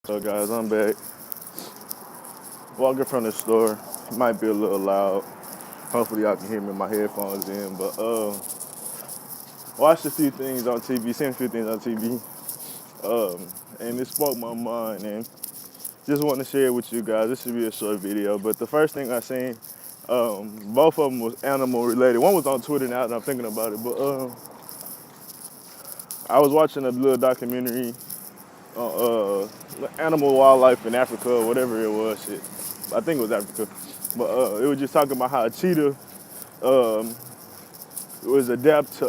So guys, I'm back. Walking from the store. It might be a little loud. Hopefully y'all can hear me with my headphones in. But watched a few things on TV, seen a few things on TV. And it spoke my mind and just want to share it with you guys. This should be a short video. But the first thing I seen, both of them was animal related. One was on Twitter now that I'm thinking about it. But I was watching a little documentary on animal wildlife in Africa or whatever it was. Shit. I think it was Africa. But it was just talking about how a cheetah was adept to,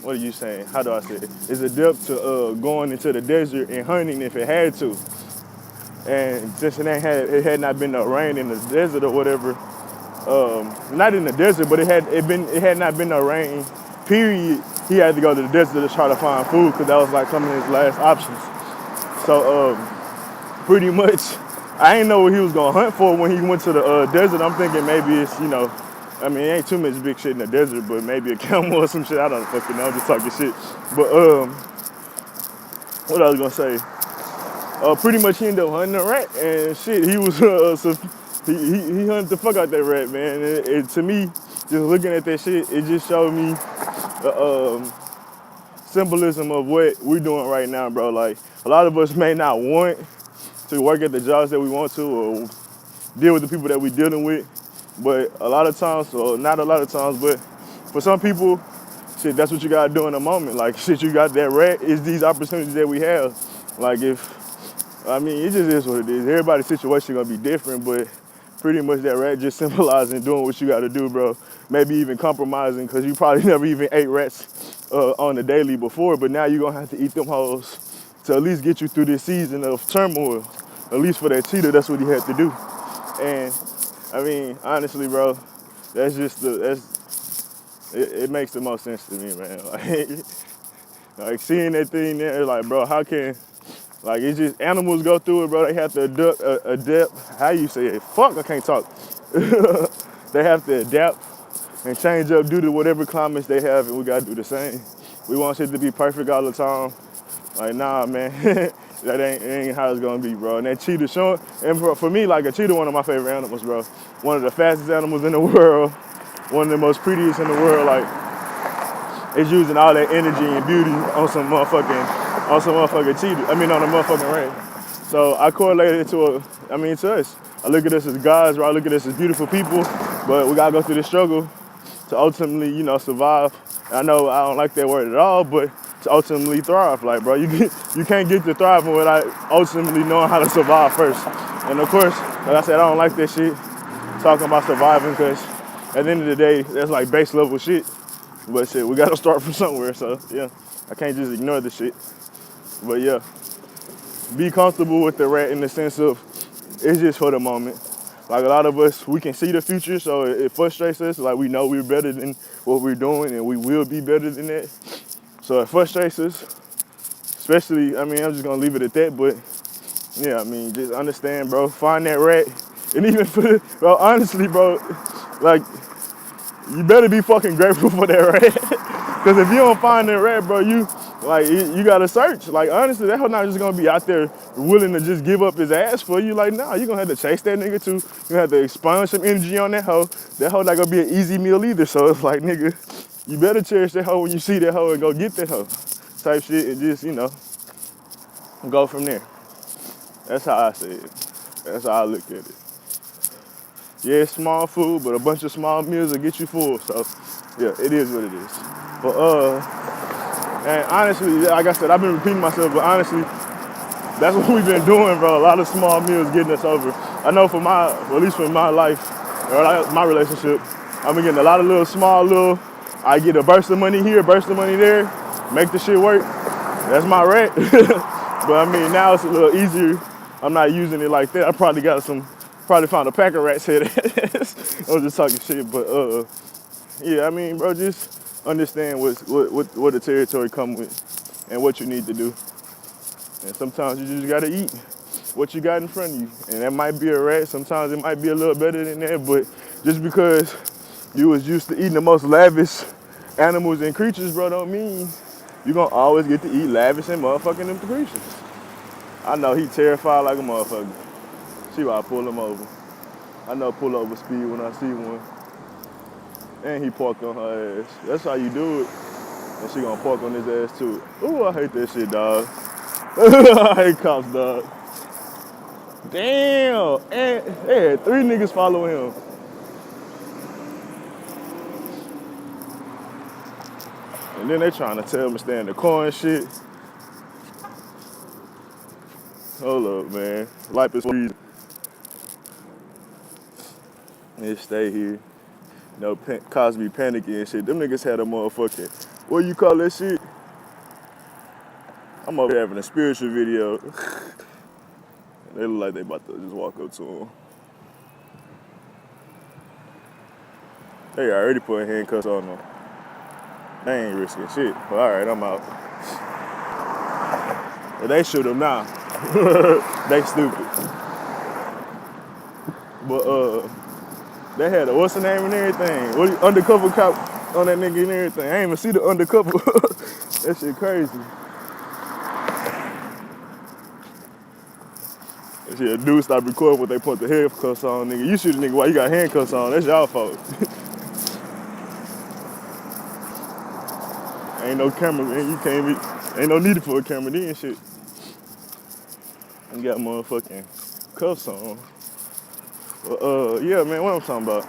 what are you saying? How do I say it? Is adept to going into the desert and hunting if it had to. And since it had not been no rain in the desert or whatever, not in the desert, but it had not been no rain, period. He had to go to the desert to try to find food because that was like some of his last options. So pretty much, I didn't know what he was gonna hunt for when he went to the desert. I'm thinking maybe it's, I mean, it ain't too much big shit in the desert, but maybe a camel or some shit. I don't fucking know. I'm just talking shit. But what I was gonna say? Pretty much he ended up hunting a rat and shit. He was he hunted the fuck out that rat, man. And to me, just looking at that shit, it just showed me the symbolism of what we're doing right now, bro. Like a lot of us may not want to work at the jobs that we want to or deal with the people that we're dealing with. But a lot of times, or not a lot of times, but for some people, shit, that's what you gotta do in a moment. Like shit, you got that rat is these opportunities that we have. Like it just is what it is. Everybody's situation gonna be different, but pretty much that rat just symbolizing doing what you gotta do, bro. Maybe even compromising, cause you probably never even ate rats on the daily before, but now you're gonna have to eat them hoes to at least get you through this season of turmoil. At least for that cheetah, that's what he had to do. And I mean, honestly, bro, it makes the most sense to me, man. Like seeing that thing there, like, bro, how can, like, it's just animals go through it, bro. They have to adapt, how you say it? Fuck, I can't talk. They have to adapt and change up due to whatever climates they have, and we gotta do the same. We want shit to be perfect all the time. Like, nah, man. That ain't how it's gonna be, bro. And that cheetah showing, and for me, like a cheetah, one of my favorite animals, bro. One of the fastest animals in the world, one of the most prettiest in the world. Like, it's using all that energy and beauty on some motherfucking cheetah. I mean, on a motherfucking rat. So I correlate it to us. I look at us as gods, right? I look at us as beautiful people, but we gotta go through this struggle to ultimately, survive. I know I don't like that word at all, but to ultimately thrive. Like, bro, you can't get to thriving without ultimately knowing how to survive first. And of course, like I said, I don't like that shit, talking about surviving, because at the end of the day, that's like base level shit. But shit, we gotta start from somewhere, so yeah. I can't just ignore the shit. But yeah, be comfortable with the rat in the sense of, it's just for the moment. Like a lot of us, we can see the future, so it frustrates us. Like we know we're better than what we're doing, and we will be better than that. So it frustrates us, especially, I'm just gonna leave it at that, but yeah, just understand, bro, find that rat, and even bro, honestly, bro, like, you better be fucking grateful for that rat, because if you don't find that rat, bro, you gotta search. Like, honestly, that hoe not just gonna be out there willing to just give up his ass for you. Like, nah, you gonna have to chase that nigga too. You gonna have to expunge some energy on that hoe. That hoe not gonna be an easy meal either, so it's like, nigga, you better cherish that hoe when you see that hoe and go get that hoe type shit and just, go from there. That's how I say it. That's how I look at it. Yeah, it's small food, but a bunch of small meals will get you full. So, yeah, it is what it is. But, and honestly, like I said, I've been repeating myself, but honestly, that's what we've been doing, bro. A lot of small meals getting us over. I know at least for my life, or my relationship, I've been getting a lot of I get a burst of money here, burst of money there, make the shit work. That's my rat. But now it's a little easier. I'm not using it like that. I probably found a pack of rats here. I was just talking shit, but yeah, bro, just understand what the territory come with and what you need to do. And sometimes you just gotta eat what you got in front of you. And that might be a rat, sometimes it might be a little better than that, but just because you was used to eating the most lavish animals and creatures, bro, don't mean you're gonna always get to eat lavish and motherfucking them creatures. I know he terrified like a motherfucker. See why I pull him over. I know pull over speed when I see one. And he parked on her ass. That's how you do it. And she gonna park on his ass too. Ooh, I hate that shit, dog. I hate cops, dog. Damn. And they had 3 niggas following him. And then they trying to tell me to stay in the car and shit. Hold up, man. Life is freezing. They stay here. You know, Cosby panicking and shit. Them niggas had a motherfucking, what you call that shit? I'm over here having a spiritual video. They look like they about to just walk up to him. They already put handcuffs on them. They ain't risking shit. But all right, I'm out. But they shoot him now. They stupid. But they had a what's the name and everything. Undercover cop on that nigga and everything. I ain't even see the undercover. That shit crazy. That shit, a dude stopped recording when they put the handcuffs on, nigga. You shoot a nigga while you got handcuffs on. That's y'all fault. Ain't no camera, man. You can't be. Ain't no need for a camera then shit. You got motherfucking cuffs on. Yeah, man, what I'm talking about.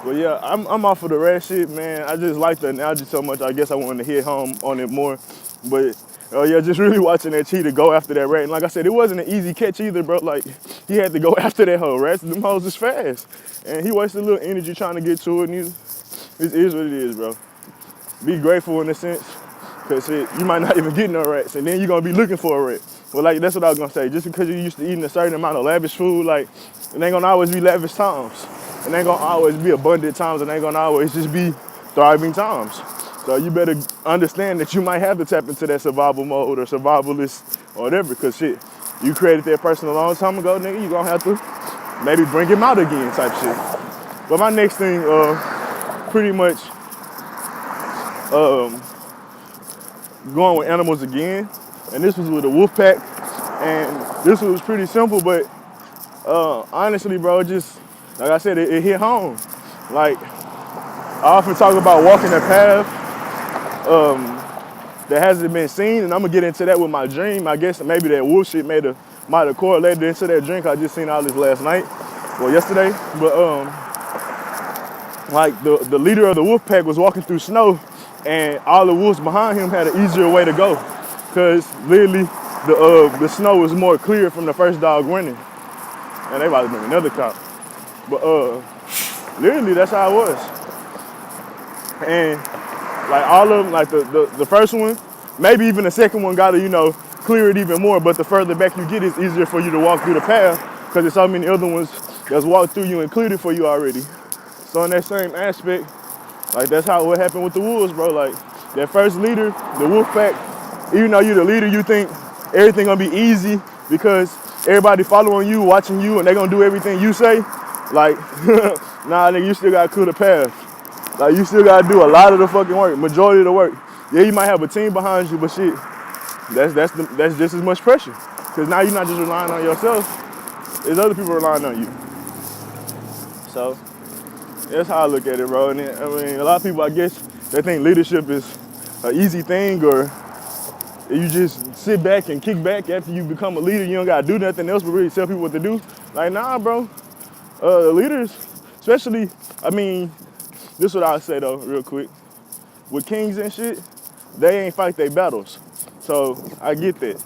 But yeah, I'm off of the rat shit, man. I just like the analogy so much. I guess I wanted to hit home on it more. But yeah, just really watching that cheetah go after that rat. And like I said, it wasn't an easy catch either, bro. Like, he had to go after that hoe. Rats, them hoes is fast. And he wasted a little energy trying to get to it. And it is what it is, bro. Be grateful in a sense. Because you might not even get no rats. And then you're going to be looking for a rat. But like, that's what I was going to say. Just because you're used to eating a certain amount of lavish food, like, it ain't going to always be lavish times. It ain't going to always be abundant times. It ain't going to always just be thriving times. So you better understand that you might have to tap into that survival mode or survivalist or whatever, because shit, you created that person a long time ago, nigga, you gonna have to maybe bring him out again type shit. But my next thing, pretty much going with animals again, and this was with a wolf pack, and this was pretty simple, but honestly, bro, just, like I said, it hit home. Like, I often talk about walking a path that hasn't been seen, and I'm gonna get into that with my dream. I guess maybe that wolf shit might have correlated into that drink. I just seen all this last night, or yesterday. But like the leader of the wolf pack was walking through snow, and all the wolves behind him had an easier way to go, cause literally the snow was more clear from the first dog running. And they about to bring another cop, but literally that's how it was. And like all of them, like the first one, maybe even the second one got to, clear it even more. But the further back you get, it's easier for you to walk through the path because there's so many other ones that's walked through you and cleared it for you already. So in that same aspect, like that's how what happened with the wolves, bro. Like that first leader, the wolf pack, even though you're the leader, you think everything gonna be easy because everybody following you, watching you, and they gonna do everything you say. Like, nah, nigga, you still gotta clear the path. Like, you still gotta do a lot of the fucking work, majority of the work. Yeah, you might have a team behind you, but shit, that's just as much pressure. Cause now you're not just relying on yourself, there's other people relying on you. So, that's how I look at it, bro. And I mean, a lot of people, I guess, they think leadership is an easy thing, or you just sit back and kick back after you become a leader, you don't gotta do nothing else but really tell people what to do. Like, nah, bro. Leaders, especially, I mean, this is what I'll say though, real quick. With kings and shit, they ain't fight their battles. So I get that.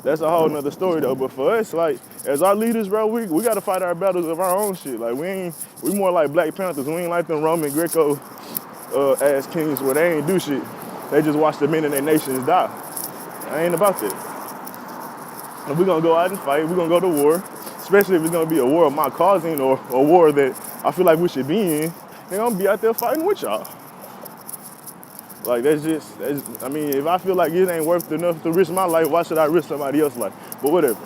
That's a whole nother story though. But for us, like, as our leaders, bro, we gotta fight our battles of our own shit. Like, we more like Black Panthers. We ain't like them Roman Greco ass kings where they ain't do shit. They just watch the men in their nations die. I ain't about that. And we gonna go out and fight. We gonna go to war. Especially if it's gonna be a war of my causing or a war that I feel like we should be in. They're gonna be out there fighting with y'all. Like, that's just, I mean, if I feel like it ain't worth enough to risk my life, why should I risk somebody else's life? But whatever.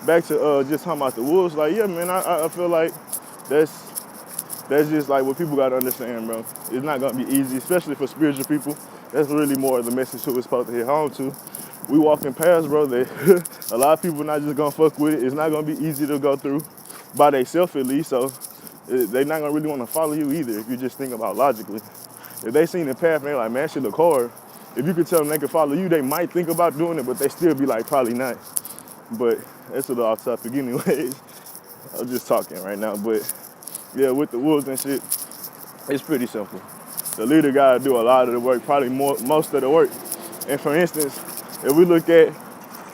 Back to just talking about the wolves, like, yeah, man, I feel like that's just like what people gotta understand, bro. It's not gonna be easy, especially for spiritual people. That's really more of the message who we're supposed to hit home to. we walking past, bro, that a lot of people not just gonna fuck with it. It's not gonna be easy to go through by themselves at least, so they not gonna really wanna follow you either if you just think about logically. If they seen the path and they like, man, that shit look hard, if you could tell them they could follow you, they might think about doing it, but they still be like, probably not. But that's a little off topic anyways. I'm just talking right now, but yeah, with the wolves and shit, it's pretty simple. The leader gotta do a lot of the work, probably most of the work. And for instance, if we look at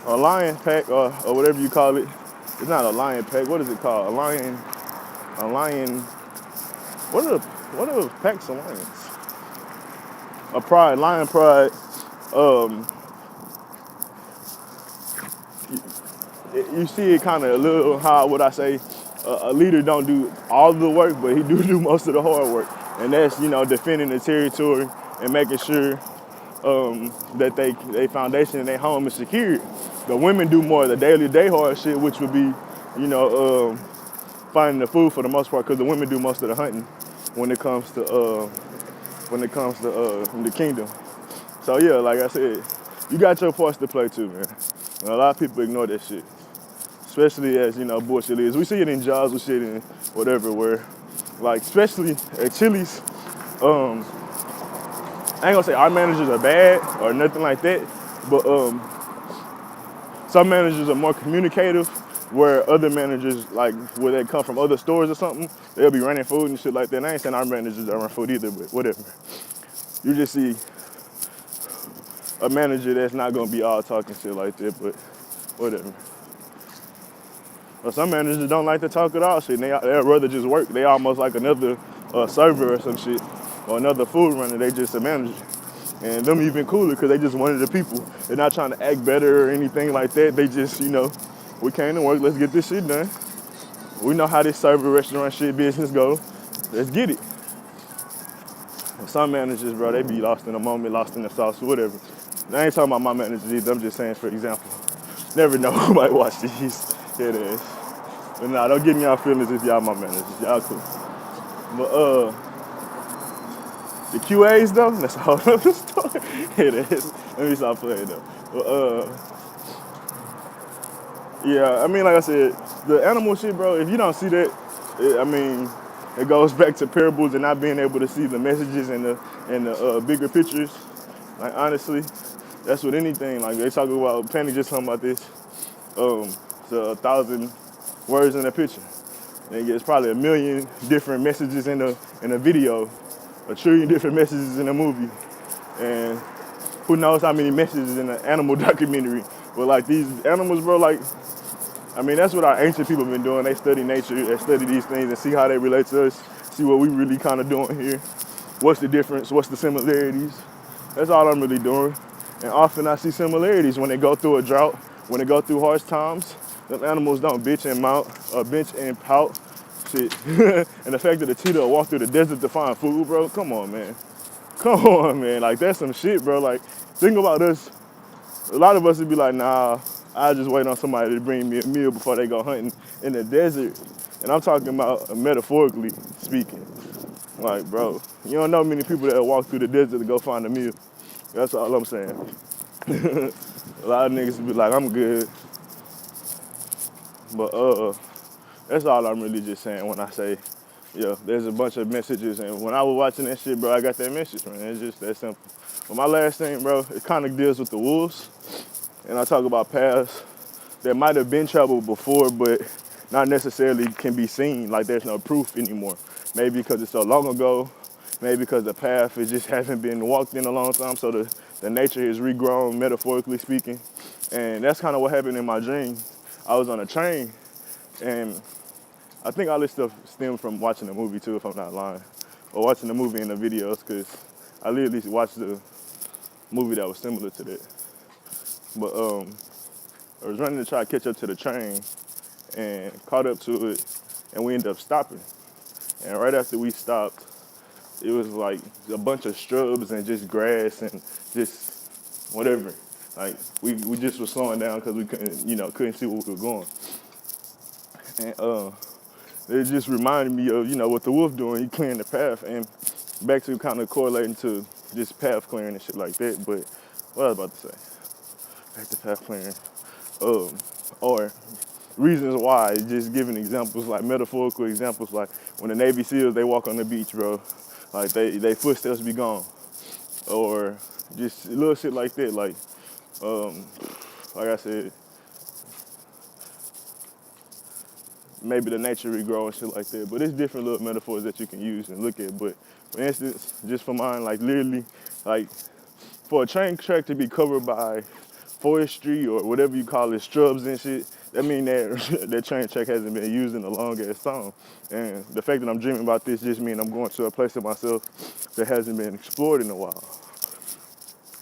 a lion pack or whatever you call it, it's not a lion pack, what is it called? A lion, what are the packs of lions? A pride, lion pride, you see it kind of a little how, would I say, a leader don't do all the work, but he do most of the hard work. And that's, defending the territory and making sure that they foundation and their home is secure. The women do more of the day hard shit, which would be, finding the food for the most part, because the women do most of the hunting when it comes to the kingdom. So yeah, like I said, you got your parts to play too, man. And a lot of people ignore that shit, especially as bullshit is. We see it in jobs, we see it in whatever, where like especially at Chili's, I ain't gonna say our managers are bad or nothing like that, but some managers are more communicative, where other managers, like where they come from other stores or something, they'll be running food and shit like that. And I ain't saying our managers don't run food either, but whatever. You just see a manager that's not gonna be all talking shit like that, but whatever. But some managers don't like to talk at all shit, and they'd rather just work. They almost like another server or some shit, or another food runner. They just a manager. And them even cooler because they just one of the people. They're not trying to act better or anything like that. They just, we came to work, let's get this shit done. We know how this server restaurant shit business go. Let's get it. And some managers, bro, they be lost in the moment, lost in the sauce, whatever. I ain't talking about my managers either. I'm just saying for example. Never know who might watch these. Here it is. But nah, don't give me y'all feelings if y'all my managers. Y'all cool. But the QAs though, that's a whole other story. Here it is. Let me stop playing though. But yeah, I mean, like I said, the animal shit, bro, if you don't see that, it goes back to parables and not being able to see the messages and the bigger pictures. Like, honestly, that's with anything. Like, they talk about, Penny just talking about this, it's 1,000 words in a picture. And it's probably 1 million different messages in a video, 1 trillion different messages in a movie. And who knows how many messages in an animal documentary. But like these animals, bro, like, that's what our ancient people have been doing. They study nature, they study these things and see how they relate to us, see what we really kind of doing here. What's the difference, what's the similarities? That's all I'm really doing. And often I see similarities when they go through a drought, when they go through harsh times. Them animals don't bitch and pout. Shit. And the fact that the cheetah will walk through the desert to find food, bro, come on, man. Come on, man. Like, that's some shit, bro. Like, think about us. A lot of us would be like, nah, I just wait on somebody to bring me a meal before they go hunting in the desert. And I'm talking about metaphorically speaking. Like, bro, you don't know many people that walk through the desert to go find a meal. That's all I'm saying. A lot of niggas be like, I'm good. But that's all I'm really just saying when I say, yeah, there's a bunch of messages. And when I was watching that shit, bro, I got that message, man. It's just that simple. But my last thing, bro, it kind of deals with the wolves. And I talk about paths that might have been traveled before, but not necessarily can be seen. Like, there's no proof anymore. Maybe because it's so long ago. Maybe because the path it just hasn't been walked in a long time. So the nature has regrown, metaphorically speaking. And that's kind of what happened in my dream. I was on a train, and I think all this stuff stemmed from watching the movie too, if I'm not lying. Or watching the movie and the videos, because I literally watched the movie that was similar to that. But I was running to try to catch up to the train and caught up to it, and we ended up stopping. And right after we stopped, it was like a bunch of shrubs and just grass and just whatever. Like, we just were slowing down because we couldn't see where we were going. And it just reminded me of, what the wolf doing. He clearing the path, and back to kind of correlating to just path clearing and shit like that. But what I was about to say. Back to path plan. Or reasons why, just giving examples, like metaphorical examples, like when the Navy SEALs, they walk on the beach, bro, like they footsteps be gone. Or just little shit like that, like I said, maybe the nature regrow and shit like that. But it's different little metaphors that you can use and look at. But for instance, just for mine, like literally, like for a train track to be covered by forestry or whatever you call it, shrubs and shit, that mean that that train track hasn't been used in a long ass time. And the fact that I'm dreaming about this just means I'm going to a place of myself that hasn't been explored in a while.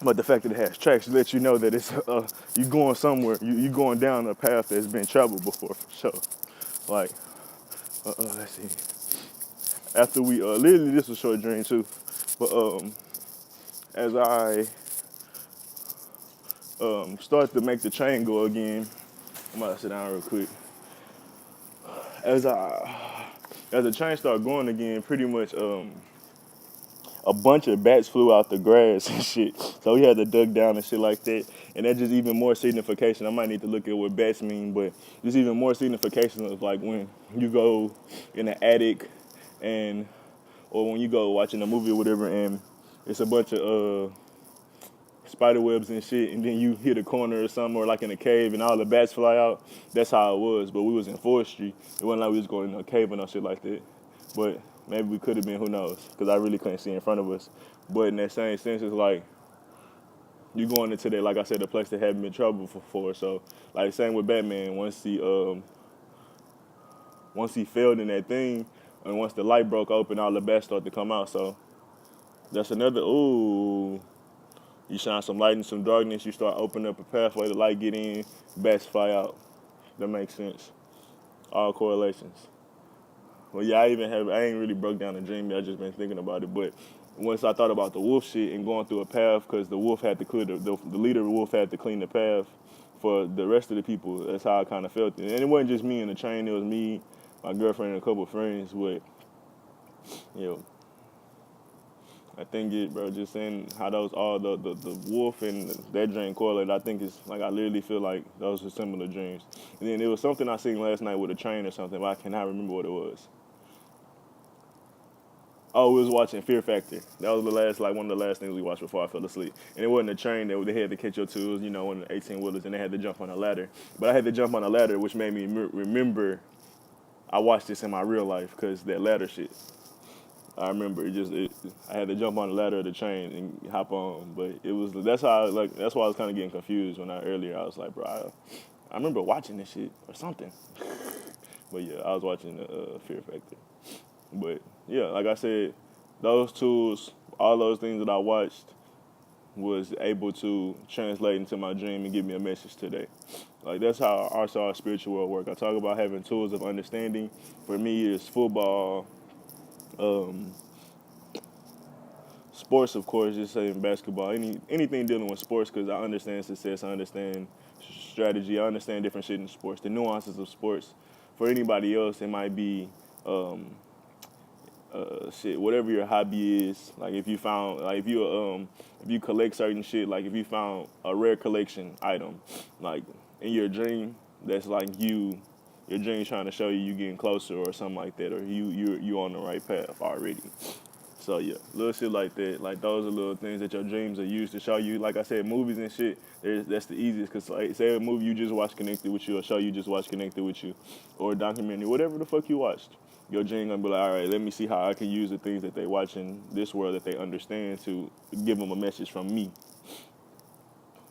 But the fact that it has tracks lets you know that it's you going somewhere, you going down a path that's been traveled before for sure. Like, let's see. After we literally this was a short dream too, but as I start to make the train go again, I'm about to sit down real quick. As the train started going again, pretty much a bunch of bats flew out the grass and shit. So we had to duck down and shit like that. And that's just even more signification. I might need to look at what bats mean, but there's even more signification of like when you go in the attic and or when you go watching a movie or whatever and it's a bunch of spider webs and shit, and then you hit a corner or something, or like in a cave, and all the bats fly out. That's how it was. But we was in forestry. It wasn't like we was going in a cave or no shit like that. But maybe we could have been. Who knows? Because I really couldn't see in front of us. But in that same sense, it's like you going into that, like I said, a place that hadn't been troubled before. So like same with Batman. Once he failed in that thing, and once the light broke open, all the bats started to come out. So that's another ooh. You shine some light in some darkness, you start opening up a pathway, the light get in, bats fly out. That makes sense. All correlations. Well, yeah, I ain't really broke down the dream yet, I just been thinking about it. But once I thought about the wolf shit and going through a path, because the wolf had to clear, the leader of the wolf had to clean the path for the rest of the people. That's how I kind of felt it. And it wasn't just me in the train, it was me, my girlfriend, and a couple of friends with, you know, I think it, bro, just saying how those all the wolf and that dream correlated, I think it's like I literally feel like those were similar dreams. And then there was something I seen last night with a train or something, but I cannot remember what it was. Oh, we was watching Fear Factor. That was one of the last things we watched before I fell asleep. And it wasn't a train that they had to catch your tools, you know, one of the 18 wheelers, and they had to jump on a ladder. But I had to jump on a ladder, which made me remember I watched this in my real life because that ladder shit. I remember I had to jump on the ladder of the train and hop on, but that's why I was kind of getting confused earlier I was like, bro, I remember watching this shit or something. But yeah, I was watching the Fear Factor. But yeah, like I said, those tools, all those things that I watched was able to translate into my dream and give me a message today. Like that's how our spiritual world work. I talk about having tools of understanding. For me, it's football, sports, of course, just saying basketball, anything dealing with sports, because I understand success, I understand strategy, I understand different shit in sports, the nuances of sports. For anybody else, it might be shit, whatever your hobby is. Like if you collect certain shit, like if you found a rare collection item, like in your dream, that's like your dream trying to show you getting closer or something like that, or you on the right path already. So yeah, little shit like that. Like those are little things that your dreams are used to show you. Like I said, movies and shit, that's the easiest. Cause like, say a movie you just watched connected with you, or show you just watched connected with you, or a documentary, whatever the fuck you watched. Your dream gonna be like, all right, let me see how I can use the things that they watch in this world that they understand to give them a message from me.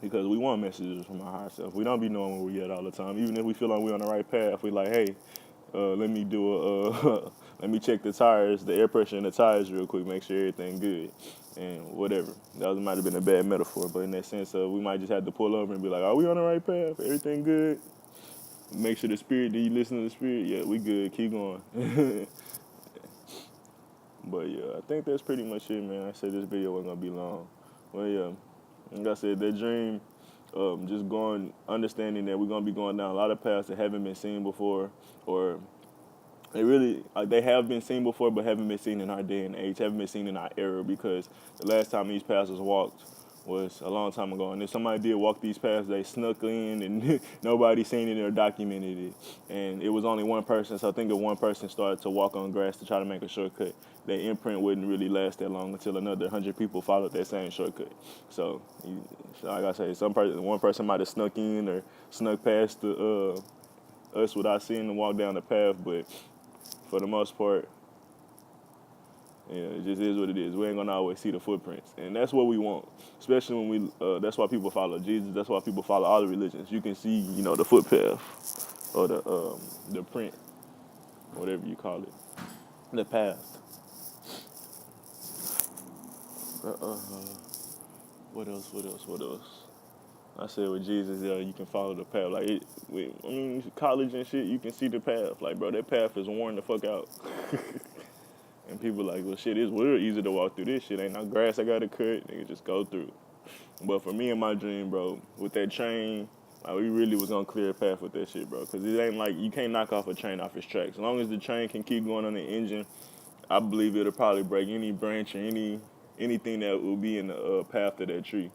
Because we want messages from our higher self. We don't be knowing where we at all the time. Even if we feel like we're on the right path, we like, hey, let me do let me check the tires, the air pressure in the tires real quick, make sure everything good, and whatever. That might have been a bad metaphor, but in that sense, we might just have to pull over and be like, are we on the right path? Everything good? Make sure the spirit, do you listen to the spirit? Yeah, we good, keep going. But yeah, I think that's pretty much it, man. I said this video wasn't gonna be long. Well, yeah, like I said, that dream, just understanding that we're gonna be going down a lot of paths that haven't been seen before, or they have been seen before, but haven't been seen in our day and age, haven't been seen in our era, because the last time these paths was walked was a long time ago. And if somebody did walk these paths, they snuck in and nobody seen it or documented it. And it was only one person. So I think if one person started to walk on grass to try to make a shortcut, their imprint wouldn't really last that long until another 100 people followed that same shortcut. So, like I say, one person might have snuck in or snuck past us without seeing them walk down the path. But for the most part, yeah, it just is what it is. We ain't gonna always see the footprints, and that's what we want. Especially when that's why people follow Jesus. That's why people follow all the religions. You can see, the footpath or the print, whatever you call it, the path. What else? What else? What else? I said with Jesus, you can follow the path. Like, college and shit, you can see the path. Like, bro, that path is worn the fuck out. And people like, well, shit, it's real easy to walk through this shit. Ain't no grass I gotta cut. Nigga, just go through. But for me and my dream, bro, with that train, like, we really was gonna clear a path with that shit, bro. Because it ain't like, you can't knock off a train off its tracks. As long as the train can keep going on the engine, I believe it'll probably break any branch or anything that will be in the path of that tree.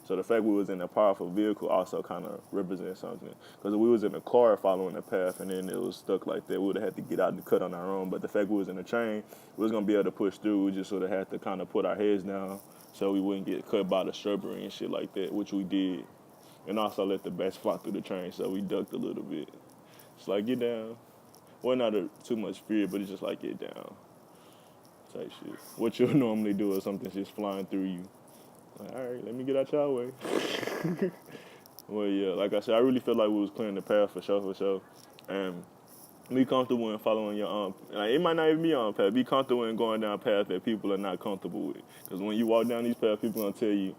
So the fact we was in a powerful vehicle also kind of represents something. Because if we was in a car following the path and then it was stuck like that, we would have had to get out and cut on our own. But the fact we was in a train, we was going to be able to push through. We just sort of had to kind of put our heads down so we wouldn't get cut by the shrubbery and shit like that, which we did. And also let the bats fly through the train, so we ducked a little bit. It's like, get down. Well, not too much fear, but it's just like, get down type shit. What you'll normally do if something's just flying through you. Like, all right, let me get out y'all way. Well, yeah, like I said, I really feel like we was clearing the path for sure. And be comfortable in following your own. Like, it might not even be your own path. Be comfortable in going down paths that people are not comfortable with. Because when you walk down these paths, people gonna tell you,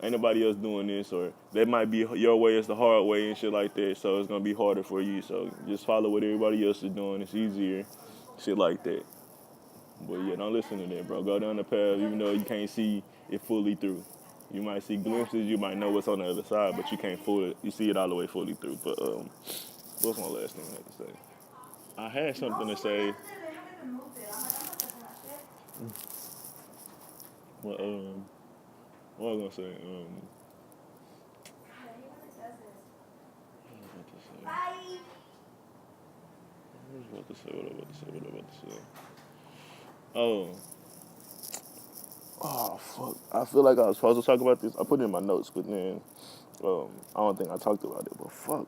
ain't nobody else doing this, or that might be your way is the hard way and shit like that. So it's gonna be harder for you. So just follow what everybody else is doing. It's easier, shit like that. But yeah, don't listen to that, bro. Go down the path, even though you can't see it fully through. You might see glimpses, you might know what's on the other side, but you can't you see it all the way fully through. But what's my last thing I had to say? I had something to say. Well, what was I gonna say? What I was about to say? Oh, fuck. I feel like I was supposed to talk about this. I put it in my notes, but then I don't think I talked about it, but fuck.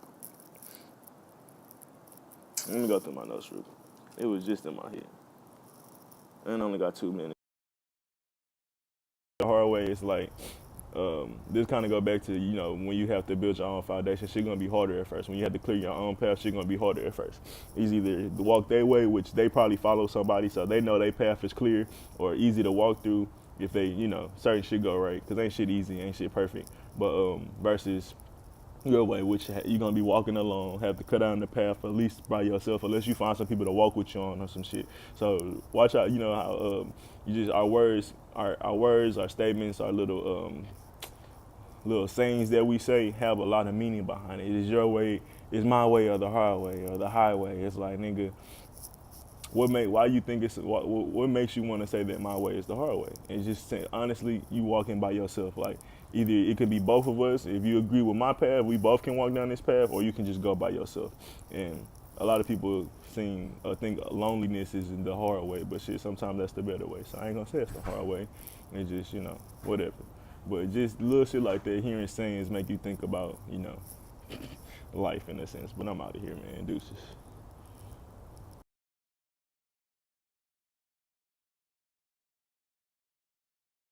Let me go through my notes real quick. It was just in my head. And I only got 2 minutes. The hard way is like, this kind of go back to, when you have to build your own foundation, shit gonna be harder at first. When you have to clear your own path, shit gonna be harder at first. It's either to walk their way, which they probably follow somebody, so they know their path is clear, or easy to walk through if they, certain shit go right. Because ain't shit easy, ain't shit perfect. But versus your way, which you're gonna be walking alone, have to cut down the path at least by yourself, unless you find some people to walk with you on or some shit. So watch out, how our words, our statements, our little sayings that we say have a lot of meaning behind it. It's your way, it's my way, or the hard way, or the highway. It's like, nigga, why you think what makes you want to say that my way is the hard way? And just honestly, you walking by yourself. Like, either it could be both of us. If you agree with my path, we both can walk down this path, or you can just go by yourself. And a lot of people think loneliness is the hard way, but shit, sometimes that's the better way. So I ain't gonna say it's the hard way. It's just, whatever. But just little shit like that, hearing sayings make you think about, life in a sense. But I'm out of here, man. Deuces.